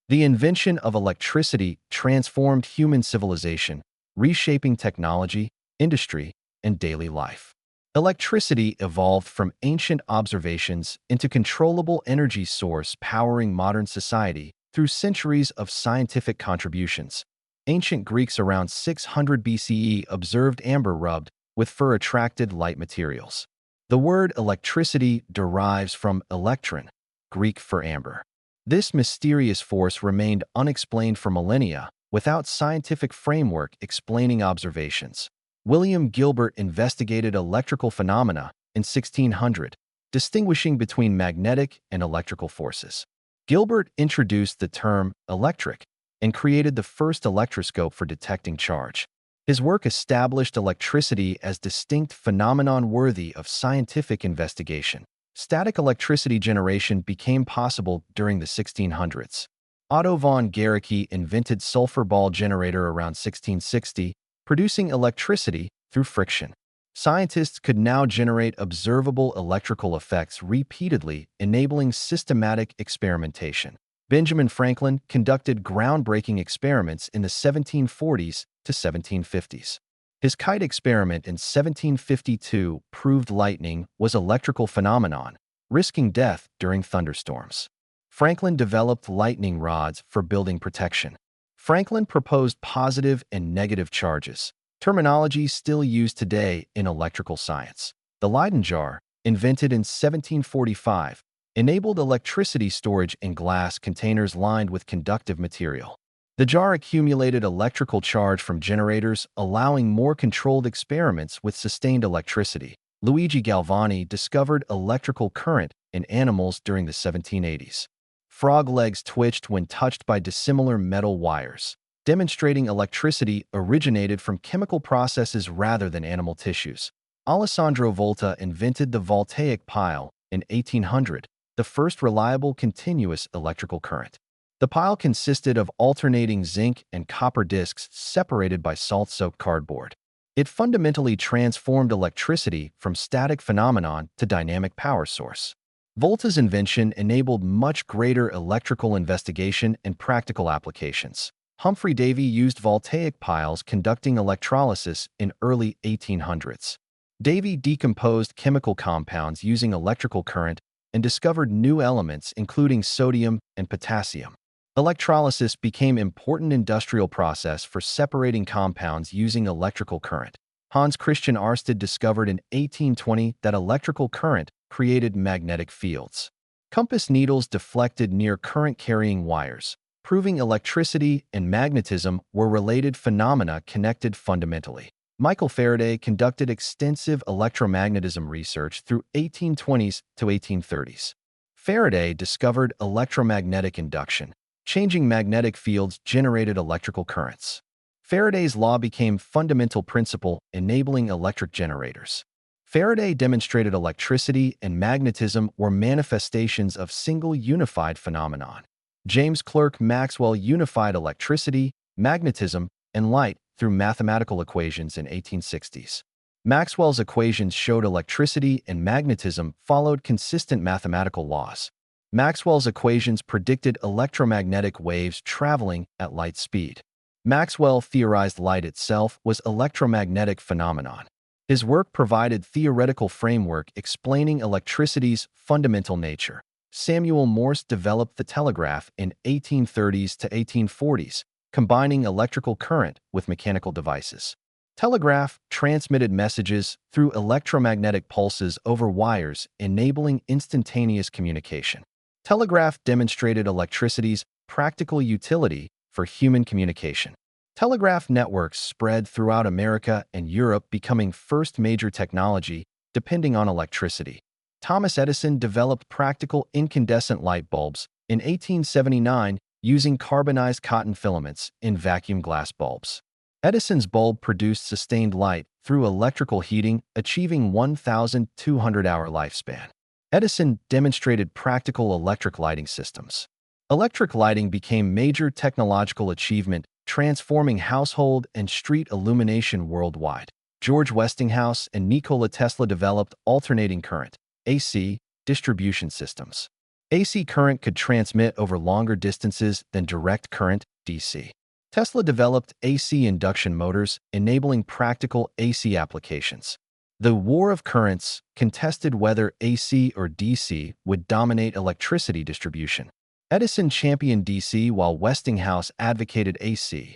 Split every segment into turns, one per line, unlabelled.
The invention of electricity transformed human civilization, reshaping technology, industry, and daily life. Electricity evolved from ancient observations into controllable energy source powering modern society through centuries of scientific contributions. Ancient Greeks around 600 BCE observed amber rubbed with fur-attracted light materials. The word electricity derives from elektron, Greek for amber. This mysterious force remained unexplained for millennia, without scientific framework explaining observations. William Gilbert investigated electrical phenomena in 1600, distinguishing between magnetic and electrical forces. Gilbert introduced the term electric and created the first electroscope for detecting charge. His work established electricity as distinct phenomenon worthy of scientific investigation. Static electricity generation became possible during the 1600s. Otto von Guericke invented sulfur ball generator around 1660, producing electricity through friction. Scientists could now generate observable electrical effects repeatedly, enabling systematic experimentation. Benjamin Franklin conducted groundbreaking experiments in the 1740s to 1750s. His kite experiment in 1752 proved lightning was an electrical phenomenon, risking death during thunderstorms. Franklin developed lightning rods for building protection. Franklin proposed positive and negative charges, terminology still used today in electrical science. The Leyden jar, invented in 1745, enabled electricity storage in glass containers lined with conductive material. The jar accumulated electrical charge from generators, allowing more controlled experiments with sustained electricity. Luigi Galvani discovered electrical current in animals during the 1780s. Frog legs twitched when touched by dissimilar metal wires, demonstrating electricity originated from chemical processes rather than animal tissues. Alessandro Volta invented the voltaic pile in 1800, the first reliable continuous electrical current. The pile consisted of alternating zinc and copper discs separated by salt-soaked cardboard. It fundamentally transformed electricity from static phenomenon to dynamic power source. Volta's invention enabled much greater electrical investigation and practical applications. Humphrey Davy used voltaic piles conducting electrolysis in early 1800s. Davy decomposed chemical compounds using electrical current and discovered new elements including sodium and potassium. Electrolysis became an important industrial process for separating compounds using electrical current. Hans Christian Ørsted discovered in 1820 that electrical current created magnetic fields. Compass needles deflected near current-carrying wires, proving electricity and magnetism were related phenomena connected fundamentally. Michael Faraday conducted extensive electromagnetism research through 1820s to 1830s. Faraday discovered electromagnetic induction. Changing magnetic fields generated electrical currents. Faraday's law became fundamental principle enabling electric generators. Faraday demonstrated electricity and magnetism were manifestations of single unified phenomenon. James Clerk Maxwell unified electricity, magnetism, and light through mathematical equations in 1860s. Maxwell's equations showed electricity and magnetism followed consistent mathematical laws. Maxwell's equations predicted electromagnetic waves traveling at light speed. Maxwell theorized light itself was electromagnetic phenomenon. His work provided theoretical framework explaining electricity's fundamental nature. Samuel Morse developed the telegraph in 1830s to 1840s, combining electrical current with mechanical devices. Telegraph transmitted messages through electromagnetic pulses over wires, enabling instantaneous communication. Telegraph demonstrated electricity's practical utility for human communication. Telegraph networks spread throughout America and Europe, becoming first major technology depending on electricity. Thomas Edison developed practical incandescent light bulbs in 1879 using carbonized cotton filaments in vacuum glass bulbs. Edison's bulb produced sustained light through electrical heating, achieving 1,200-hour lifespan. Edison demonstrated practical electric lighting systems. Electric lighting became major technological achievement, transforming household and street illumination worldwide. George Westinghouse and Nikola Tesla developed alternating current (AC) distribution systems. AC current could transmit over longer distances than direct current, DC. Tesla developed AC induction motors, enabling practical AC applications. The war of currents contested whether AC or DC would dominate electricity distribution. Edison championed DC while Westinghouse advocated AC.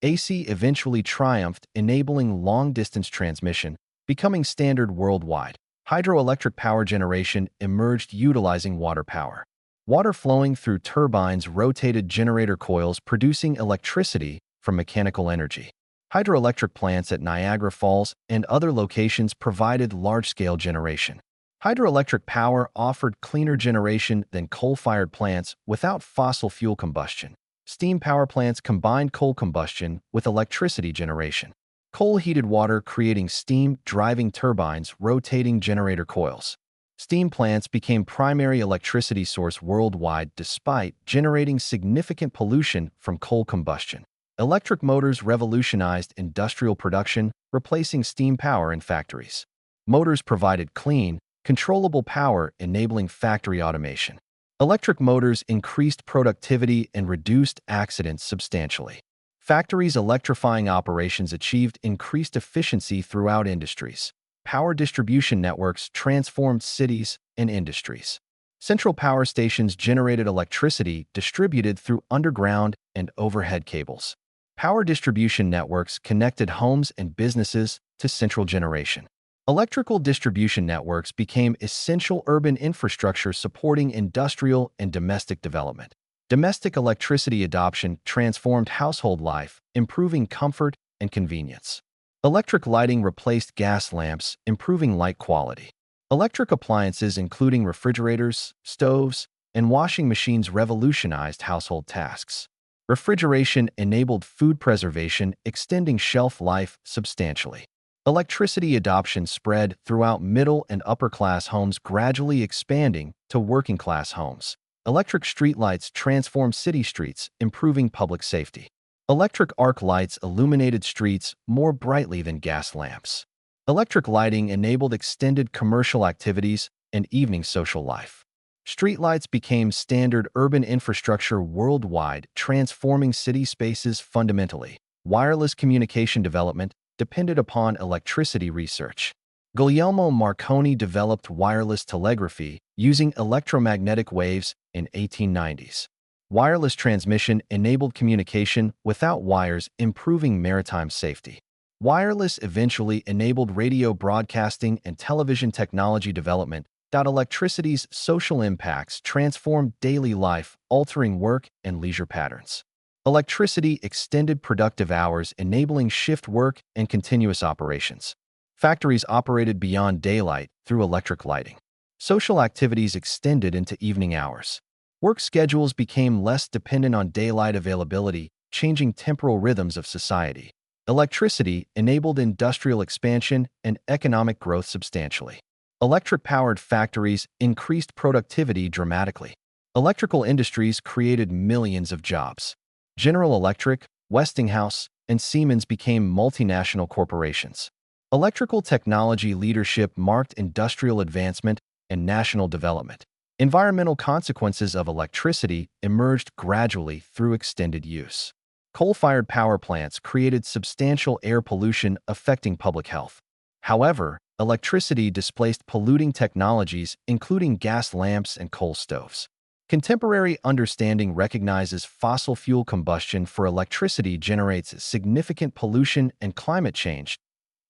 AC eventually triumphed, enabling long-distance transmission, becoming standard worldwide. Hydroelectric power generation emerged utilizing water power. Water flowing through turbines rotated generator coils producing electricity from mechanical energy. Hydroelectric plants at Niagara Falls and other locations provided large-scale generation. Hydroelectric power offered cleaner generation than coal-fired plants without fossil fuel combustion. Steam power plants combined coal combustion with electricity generation. Coal heated water creating steam, driving turbines, rotating generator coils. Steam plants became primary electricity source worldwide despite generating significant pollution from coal combustion. Electric motors revolutionized industrial production, replacing steam power in factories. Motors provided clean, controllable power, enabling factory automation. Electric motors increased productivity and reduced accidents substantially. Factories electrifying operations achieved increased efficiency throughout industries. Power distribution networks transformed cities and industries. Central power stations generated electricity distributed through underground and overhead cables. Power distribution networks connected homes and businesses to central generation. Electrical distribution networks became essential urban infrastructure supporting industrial and domestic development. Domestic electricity adoption transformed household life, improving comfort and convenience. Electric lighting replaced gas lamps, improving light quality. Electric appliances, including refrigerators, stoves, and washing machines, revolutionized household tasks. Refrigeration enabled food preservation, extending shelf life substantially. Electricity adoption spread throughout middle and upper-class homes, gradually expanding to working-class homes. Electric streetlights transformed city streets, improving public safety. Electric arc lights illuminated streets more brightly than gas lamps. Electric lighting enabled extended commercial activities and evening social life. Streetlights became standard urban infrastructure worldwide, transforming city spaces fundamentally. Wireless communication development depended upon electricity research. Guglielmo Marconi developed wireless telegraphy using electromagnetic waves in 1890s. Wireless transmission enabled communication without wires, improving maritime safety. Wireless eventually enabled radio broadcasting and television technology development. Electricity's social impacts transformed daily life, altering work and leisure patterns. Electricity extended productive hours, enabling shift work and continuous operations. Factories operated beyond daylight through electric lighting. Social activities extended into evening hours. Work schedules became less dependent on daylight availability, changing temporal rhythms of society. Electricity enabled industrial expansion and economic growth substantially. Electric-powered factories increased productivity dramatically. Electrical industries created millions of jobs. General Electric, Westinghouse, and Siemens became multinational corporations. Electrical technology leadership marked industrial advancement and national development. Environmental consequences of electricity emerged gradually through extended use. Coal-fired power plants created substantial air pollution affecting public health. However, electricity displaced polluting technologies, including gas lamps and coal stoves. Contemporary understanding recognizes fossil fuel combustion for electricity generates significant pollution and climate change.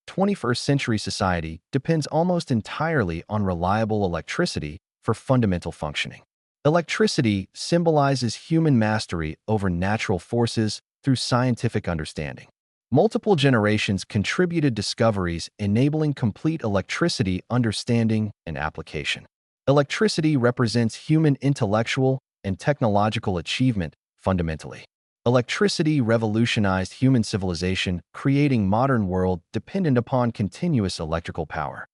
21st century society depends almost entirely on reliable electricity for fundamental functioning. Electricity symbolizes human mastery over natural forces through scientific understanding. Multiple generations contributed discoveries enabling complete electricity understanding and application. Electricity represents human intellectual and technological achievement fundamentally. Electricity revolutionized human civilization, creating modern world dependent upon continuous electrical power.